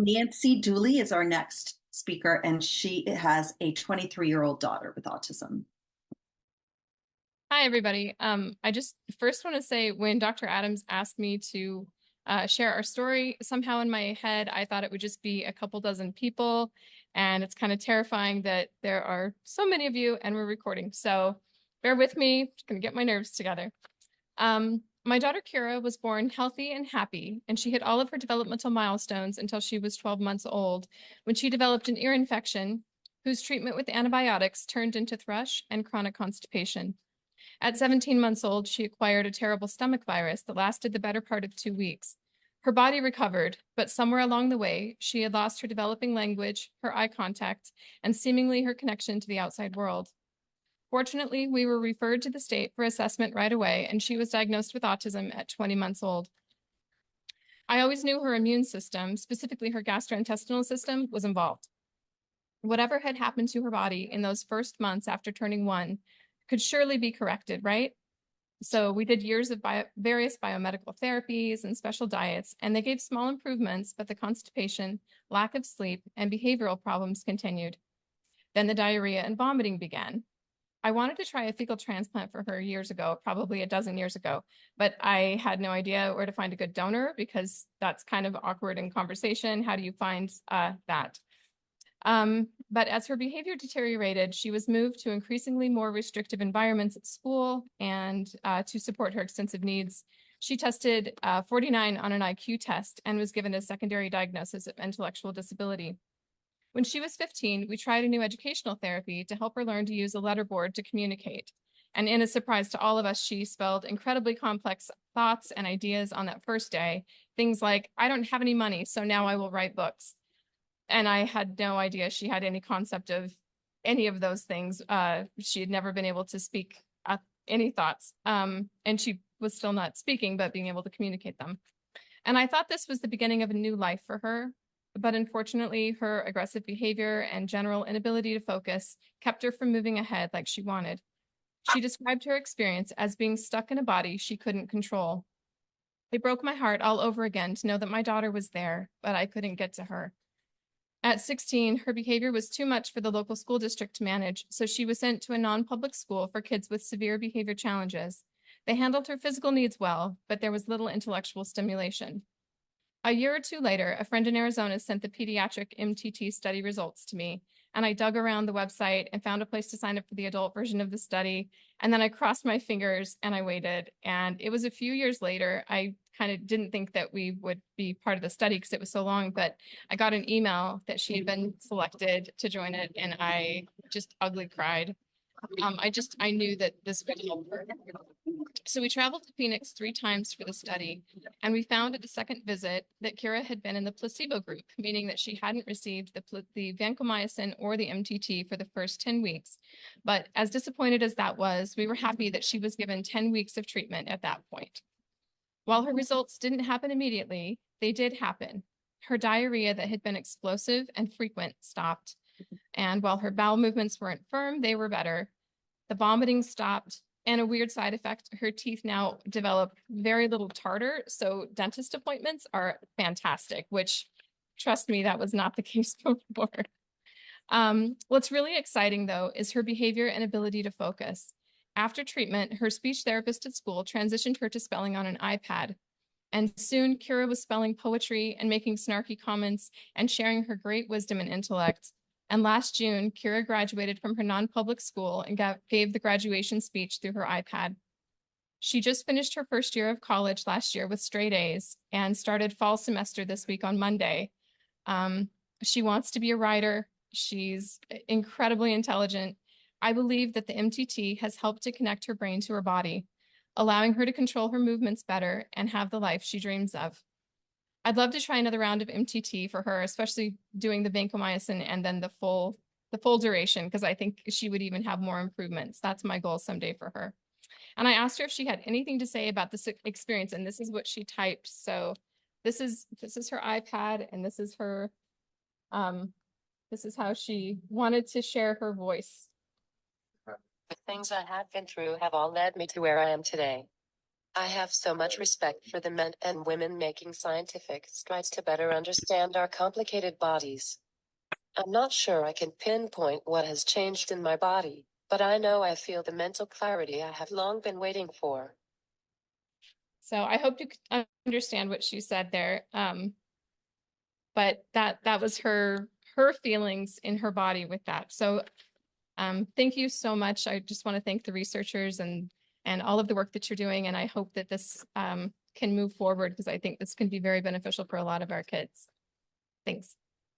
Nancy Dooley is our next speaker, and she has a 23-year-old daughter with autism. Hi, everybody. I just first want to say when Dr. Adams asked me to share our story, somehow in my head, I thought it would just be a couple dozen people. And it's kind of terrifying that there are so many of you and we're recording. So bear with me, just gonna get my nerves together. My daughter Kira was born healthy and happy, and she hit all of her developmental milestones until she was 12 months old, when she developed an ear infection whose treatment with antibiotics turned into thrush and chronic constipation. At 17 months old, she acquired a terrible stomach virus that lasted the better part of 2 weeks. Her body recovered, but somewhere along the way, she had lost her developing language, her eye contact, and seemingly her connection to the outside world. Fortunately, we were referred to the state for assessment right away, and she was diagnosed with autism at 20 months old. I always knew her immune system, specifically her gastrointestinal system, was involved. Whatever had happened to her body in those first months after turning 1 could surely be corrected, right? So we did years of various biomedical therapies and special diets, and they gave small improvements, but the constipation, lack of sleep, and behavioral problems continued. Then the diarrhea and vomiting began. I wanted to try a fecal transplant for her years ago, probably a dozen years ago, but I had no idea where to find a good donor because that's kind of awkward in conversation. How do you find that? But as her behavior deteriorated, she was moved to increasingly more restrictive environments at school, and to support her extensive needs, she tested 49 on an IQ test and was given a secondary diagnosis of intellectual disability. When she was 15, we tried a new educational therapy to help her learn to use a letterboard to communicate. And in a surprise to all of us, she spelled incredibly complex thoughts and ideas on that first day. Things like, I don't have any money, so now I will write books. And I had no idea she had any concept of any of those things. She had never been able to speak any thoughts. And she was still not speaking, but being able to communicate them. And I thought this was the beginning of a new life for her. But unfortunately, her aggressive behavior and general inability to focus kept her from moving ahead like she wanted. She described her experience as being stuck in a body she couldn't control. It broke my heart all over again to know that my daughter was there, but I couldn't get to her. At 16, her behavior was too much for the local school district to manage, so she was sent to a non-public school for kids with severe behavior challenges. They handled her physical needs well, but there was little intellectual stimulation. A year or two later, a friend in Arizona sent the pediatric MTT study results to me, and I dug around the website and found a place to sign up for the adult version of the study. And then I crossed my fingers and I waited. And it was a few years later. I kind of didn't think that we would be part of the study because it was so long, but I got an email that she had been selected to join it, and I just ugly cried. I knew that this would help her. So we traveled to Phoenix 3 times for the study, and we found at the second visit that Kira had been in the placebo group, meaning that she hadn't received the vancomycin or the MTT for the first 10 weeks. But as disappointed as that was, we were happy that she was given 10 weeks of treatment at that point. While her results didn't happen immediately, they did happen. Her diarrhea that had been explosive and frequent stopped. And while her bowel movements weren't firm, they were better. The vomiting stopped. And a weird side effect, her teeth now develop very little tartar. So dentist appointments are fantastic, which, trust me, that was not the case before. What's really exciting, though, is her behavior and ability to focus. After treatment, her speech therapist at school transitioned her to spelling on an iPad. And soon, Kira was spelling poetry and making snarky comments and sharing her great wisdom and intellect. And last June, Kira graduated from her non-public school and gave the graduation speech through her iPad. She just finished her first year of college last year with straight A's and started fall semester this week on Monday. She wants to be a writer. She's incredibly intelligent. I believe that the MTT has helped to connect her brain to her body, allowing her to control her movements better and have the life she dreams of. I'd love to try another round of MTT for her, especially doing the vancomycin and then the full duration, because I think she would even have more improvements. That's my goal someday for her. And I asked her if she had anything to say about this experience, and this is what she typed. So this is her iPad, and this is her this is how she wanted to share her voice. The things I have been through have all led me to where I am today. I have so much respect for the men and women making scientific strides to better understand our complicated bodies. I'm not sure I can pinpoint what has changed in my body, but I know I feel the mental clarity I have long been waiting for. So I hope you could understand what she said there. But that was her feelings in her body with that. So thank you so much. I just want to thank the researchers and all of the work that you're doing. And I hope that this can move forward because I think this can be very beneficial for a lot of our kids. Thanks.